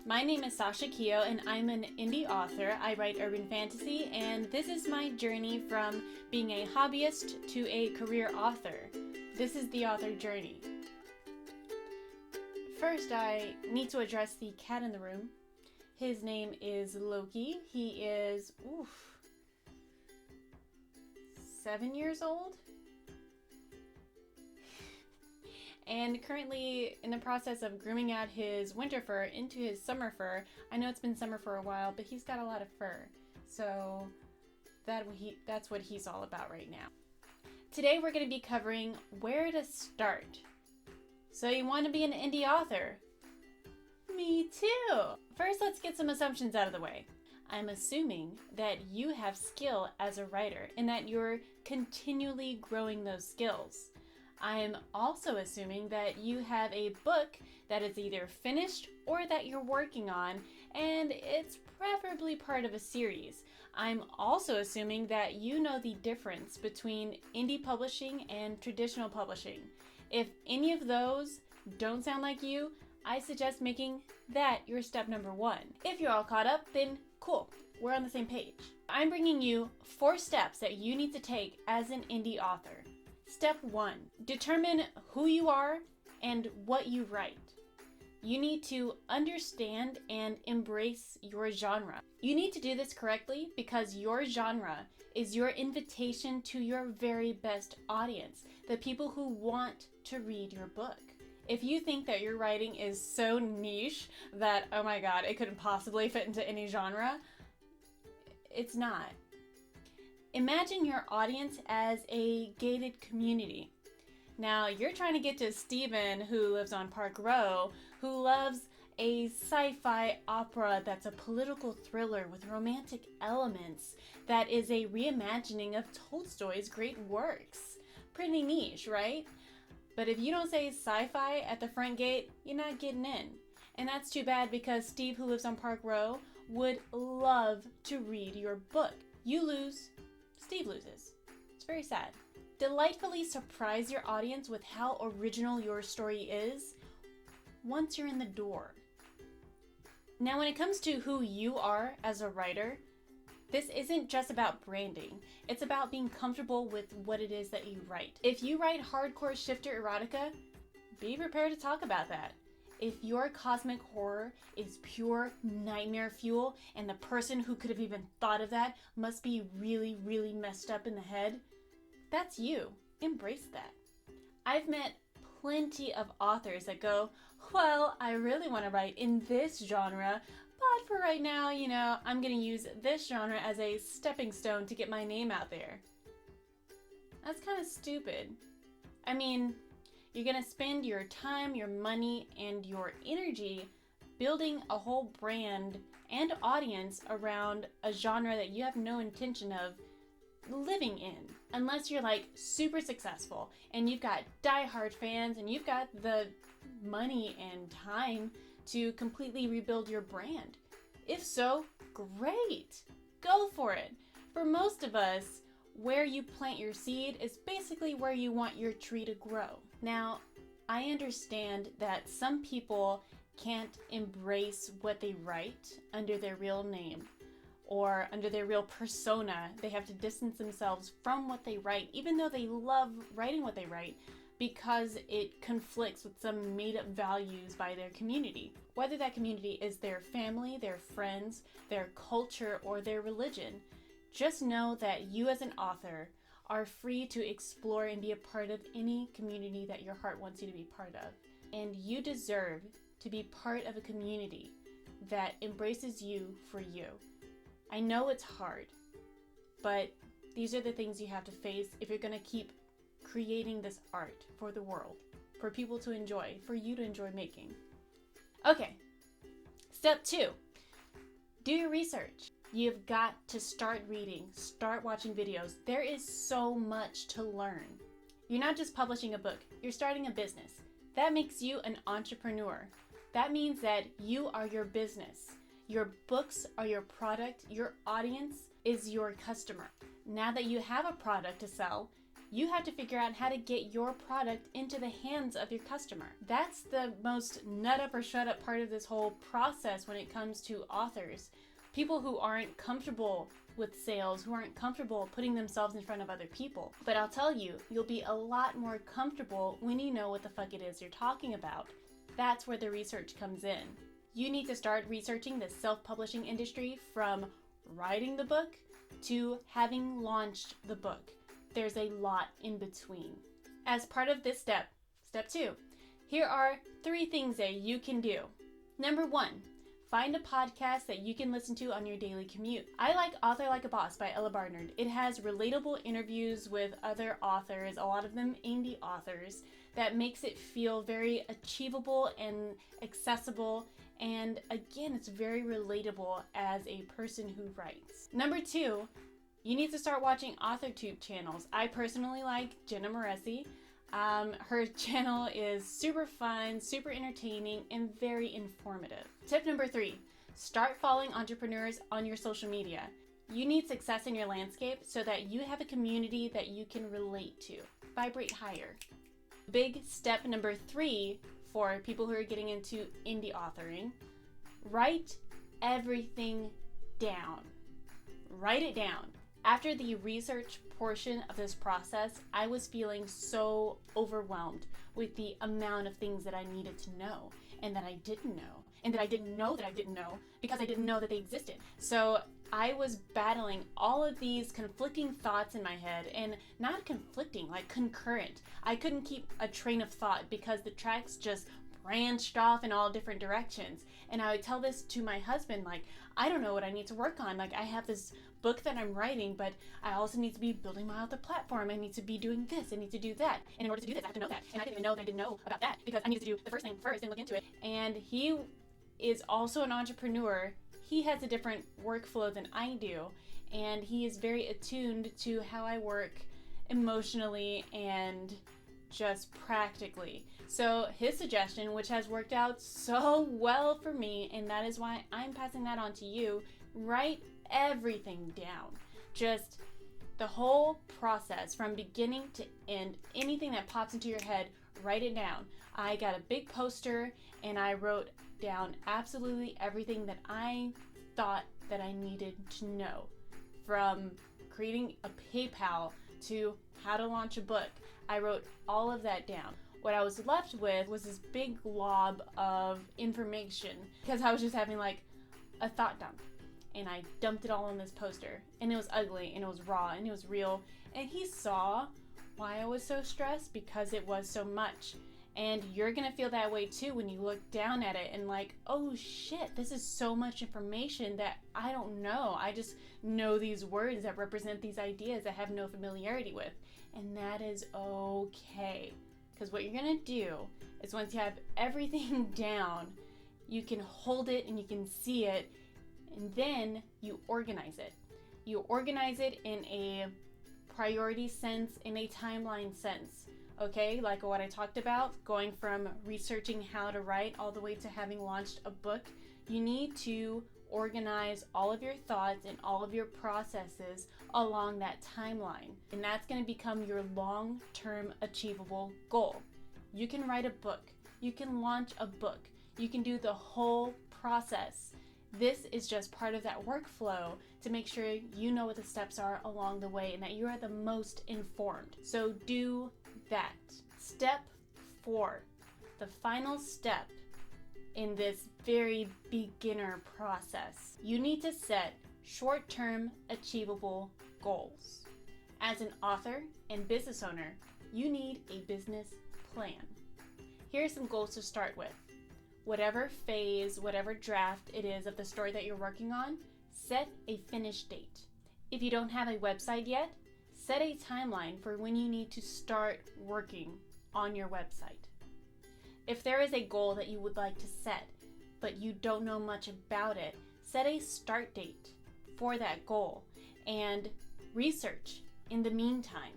My name is Sasha Keogh, and I'm an indie author. I write urban fantasy, and this is my journey from being a hobbyist to a career author. This is the author journey. First, I need to address the cat in the room. His name is Loki. He is, 7 years old? And currently in the process of grooming out his winter fur into his summer fur. I know it's been summer for a while, but he's got a lot of fur. So that's what he's all about right now. Today we're going to be covering where to start. So you want to be an indie author? Me too! First, let's get some assumptions out of the way. I'm assuming that you have skill as a writer and that you're continually growing those skills. I'm also assuming that you have a book that is either finished or that you're working on, and it's preferably part of a series. I'm also assuming that you know the difference between indie publishing and traditional publishing. If any of those don't sound like you, I suggest making that your step number 1. If you're all caught up, then cool, we're on the same page. I'm bringing you 4 steps that you need to take as an indie author. Step 1, determine who you are and what you write. You need to understand and embrace your genre. You need to do this correctly because your genre is your invitation to your very best audience, the people who want to read your book. If you think that your writing is so niche that, oh my god, it couldn't possibly fit into any genre, it's not. Imagine your audience as a gated community. Now, you're trying to get to Steven, who lives on Park Row, who loves a sci-fi opera that's a political thriller with romantic elements that is a reimagining of Tolstoy's great works. Pretty niche, right? But if you don't say sci-fi at the front gate, you're not getting in. And that's too bad because Steve, who lives on Park Row, would love to read your book. You lose, Steve loses. It's very sad. Delightfully surprise your audience with how original your story is once you're in the door. Now, when it comes to who you are as a writer, this isn't just about branding. It's about being comfortable with what it is that you write. If you write hardcore shifter erotica, be prepared to talk about that. If your cosmic horror is pure nightmare fuel and the person who could have even thought of that must be really, really messed up in the head, that's you. Embrace that. I've met plenty of authors that go, well, I really want to write in this genre, but for right now, I'm going to use this genre as a stepping stone to get my name out there. That's kind of stupid. I mean, you're going to spend your time, your money, and your energy building a whole brand and audience around a genre that you have no intention of living in. Unless you're like super successful and you've got diehard fans and you've got the money and time to completely rebuild your brand. If so, great! Go for it! For most of us, where you plant your seed is basically where you want your tree to grow. Now, I understand that some people can't embrace what they write under their real name or under their real persona. They have to distance themselves from what they write, even though they love writing what they write, because it conflicts with some made-up values by their community. Whether that community is their family, their friends, their culture, or their religion, just know that you as an author are free to explore and be a part of any community that your heart wants you to be part of. And you deserve to be part of a community that embraces you for you. I know it's hard, but these are the things you have to face if you're going to keep creating this art for the world, for people to enjoy, for you to enjoy making. Okay, step 2, do your research. You've got to start reading, start watching videos. There is so much to learn. You're not just publishing a book, you're starting a business. That makes you an entrepreneur. That means that you are your business. Your books are your product, your audience is your customer. Now that you have a product to sell, You have to figure out how to get your product into the hands of your customer. That's the most nut up or shut up part of this whole process when it comes to authors. People who aren't comfortable with sales, who aren't comfortable putting themselves in front of other people. But I'll tell you, you'll be a lot more comfortable when you know what the fuck it is you're talking about. That's where the research comes in. You need to start researching the self-publishing industry from writing the book to having launched the book. There's a lot in between. As part of this step 2, here are 3 things that you can do. Number 1, find a podcast that you can listen to on your daily commute. I like Author Like a Boss by Ella Barnard. It has relatable interviews with other authors, a lot of them indie authors, that makes it feel very achievable and accessible. And again, it's very relatable as a person who writes. Number 2, you need to start watching AuthorTube channels. I personally like Jenna Moresi. Her channel is super fun, super entertaining, and very informative. Tip number 3, start following entrepreneurs on your social media. You need success in your landscape so that you have a community that you can relate to. Vibrate higher. Big step number 3 for people who are getting into indie authoring, write everything down. Write it down. After the research portion of this process, I was feeling so overwhelmed with the amount of things that I needed to know and that I didn't know, and that I didn't know that I didn't know because I didn't know that they existed. So I was battling all of these conflicting thoughts in my head, and not conflicting, like concurrent. I couldn't keep a train of thought because the tracks just branched off in all different directions. And I would tell this to my husband, like, I don't know what I need to work on. Like, I have this book that I'm writing, but I also need to be building my author platform. I need to be doing this. I need to do that. And in order to do this, I have to know that. And I didn't even know that I didn't know about that because I needed to do the first thing first and look into it. And he is also an entrepreneur. He has a different workflow than I do. And he is very attuned to how I work emotionally and just practically. So his suggestion, which has worked out so well for me, and that is why I'm passing that on to you, write everything down. Just the whole process from beginning to end, anything that pops into your head, write it down. I got a big poster and I wrote down absolutely everything that I thought that I needed to know, from creating a PayPal to how to launch a book. I wrote all of that down. What I was left with was this big glob of information because I was just having like a thought dump, and I dumped it all on this poster, and it was ugly and it was raw and it was real, and he saw why I was so stressed because it was so much. And you're gonna feel that way too when you look down at it and like, oh shit, this is so much information that I don't know. I just know these words that represent these ideas I have no familiarity with. And that is okay. Because what you're gonna do is once you have everything down, you can hold it and you can see it, and then you organize it. You organize it in a priority sense, in a timeline sense. Okay, like what I talked about, going from researching how to write all the way to having launched a book, you need to organize all of your thoughts and all of your processes along that timeline. And that's going to become your long-term achievable goal. You can write a book. You can launch a book. You can do the whole process. This is just part of that workflow to make sure you know what the steps are along the way and that you are the most informed. So do that. Step 4, the final step in this very beginner process. You need to set short-term achievable goals. As an author and business owner, you need a business plan. Here are some goals to start with. Whatever phase, whatever draft it is of the story that you're working on, set a finish date. If you don't have a website yet, set a timeline for when you need to start working on your website. If there is a goal that you would like to set, but you don't know much about it, set a start date for that goal and research in the meantime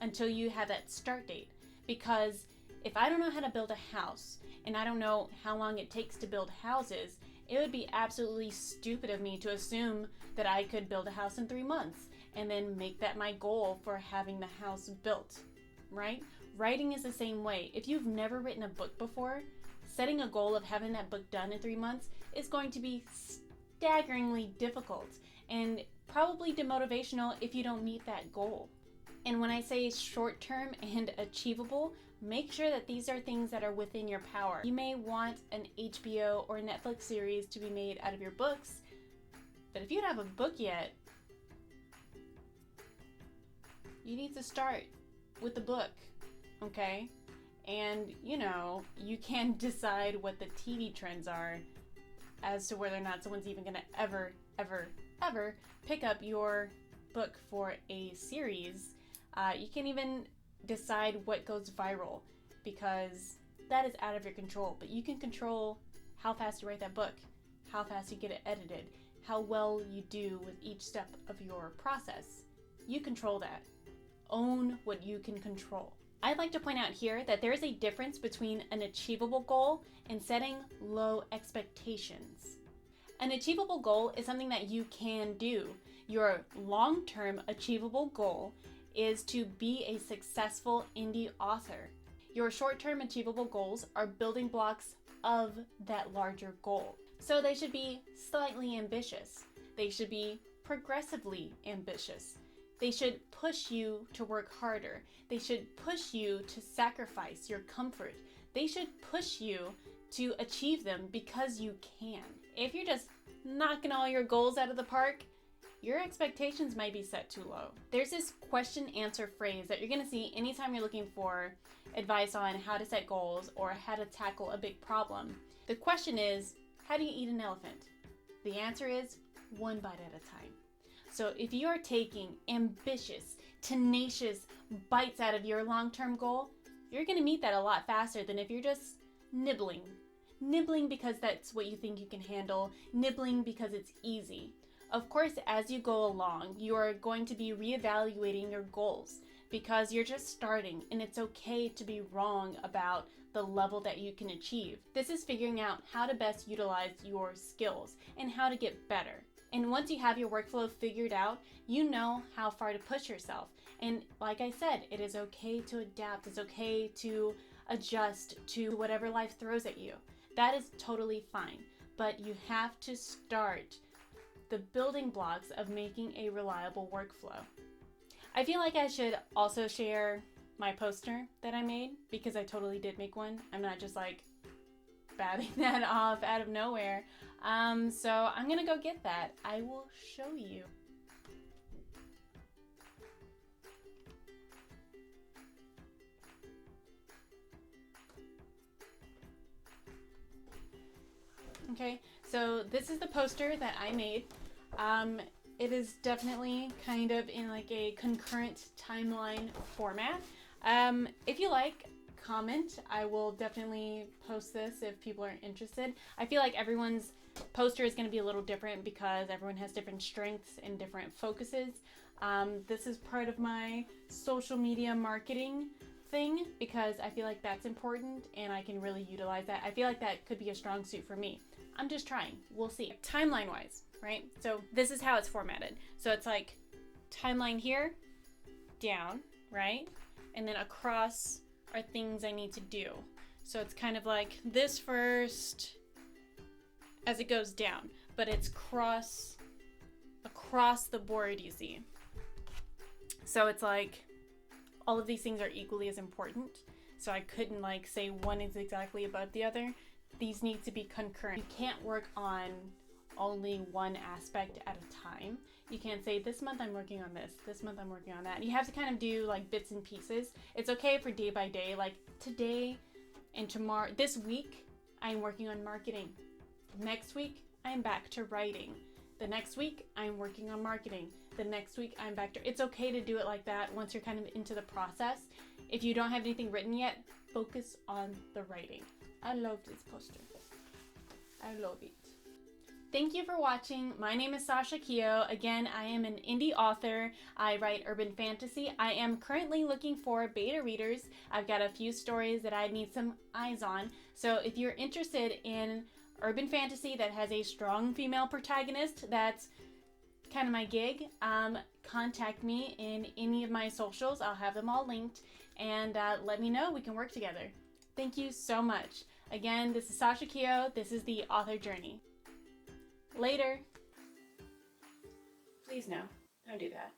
until you have that start date. Because if I don't know how to build a house and I don't know how long it takes to build houses, it would be absolutely stupid of me to assume that I could build a house in 3 months. and then make that my goal for having the house built, right? Writing is the same way. If you've never written a book before, setting a goal of having that book done in 3 months is going to be staggeringly difficult and probably demotivational if you don't meet that goal. And when I say short term and achievable, make sure that these are things that are within your power. You may want an HBO or Netflix series to be made out of your books, but if you don't have a book yet, you need to start with the book, okay? And you can decide what the TV trends are as to whether or not someone's even gonna ever pick up your book for a series. You can even decide what goes viral, because that is out of your control. But you can control how fast you write that book, how fast you get it edited, how well you do with each step of your process. You control that. Own what you can control. I'd like to point out here that there is a difference between an achievable goal and setting low expectations. An achievable goal is something that you can do. Your long-term achievable goal is to be a successful indie author. Your short-term achievable goals are building blocks of that larger goal. So they should be slightly ambitious. They should be progressively ambitious. They should push you to work harder. They should push you to sacrifice your comfort. They should push you to achieve them because you can. If you're just knocking all your goals out of the park, your expectations might be set too low. There's this question answer phrase that you're gonna see anytime you're looking for advice on how to set goals or how to tackle a big problem. The question is, how do you eat an elephant? The answer is one bite at a time. So if you are taking ambitious, tenacious bites out of your long-term goal, you're gonna meet that a lot faster than if you're just nibbling. Nibbling because that's what you think you can handle, nibbling because it's easy. Of course, as you go along, you are going to be reevaluating your goals because you're just starting, and it's okay to be wrong about the level that you can achieve. This is figuring out how to best utilize your skills and how to get better. And once you have your workflow figured out, you know how far to push yourself. And like I said, it is okay to adapt. It's okay to adjust to whatever life throws at you. That is totally fine. But you have to start the building blocks of making a reliable workflow. I feel like I should also share my poster that I made, because I totally did make one. I'm not just like batting that off out of nowhere. So I'm gonna go get that. I will show you. Okay, so this is the poster that I made. It is definitely kind of in like a concurrent timeline format. If you like, comment. I will definitely post this if people are interested. I feel like everyone's poster is going to be a little different because everyone has different strengths and different focuses. This is part of my social media marketing thing because I feel like that's important and I can really utilize that. I feel like that could be a strong suit for me. I'm just trying. We'll see. Timeline wise, right? So this is how it's formatted. So it's like timeline here, down, right? And then across are things I need to do. So it's kind of like this first as it goes down, but it's across the board, you see. So it's like all of these things are equally as important. So I couldn't like say one is exactly above the other. These need to be concurrent. You can't work on only one aspect at a time. You can't say, this month I'm working on this month I'm working on that. And you have to kind of do like bits and pieces. It's okay for day by day, like today and tomorrow. This week, I'm working on marketing. Next week, I'm back to writing. The next week, I'm working on marketing. The next week, I'm back to... It's okay to do it like that once you're kind of into the process. If you don't have anything written yet, focus on the writing. I love this poster. I love it. Thank you for watching. My name is Sasha Keogh. Again, I am an indie author. I write urban fantasy. I am currently looking for beta readers. I've got a few stories that I need some eyes on. So if you're interested in urban fantasy that has a strong female protagonist, that's kind of my gig, contact me in any of my socials. I'll have them all linked, and let me know. We can work together. Thank you so much. Again, this is Sasha Keogh. This is the Author Journey. Later. Please no, don't do that.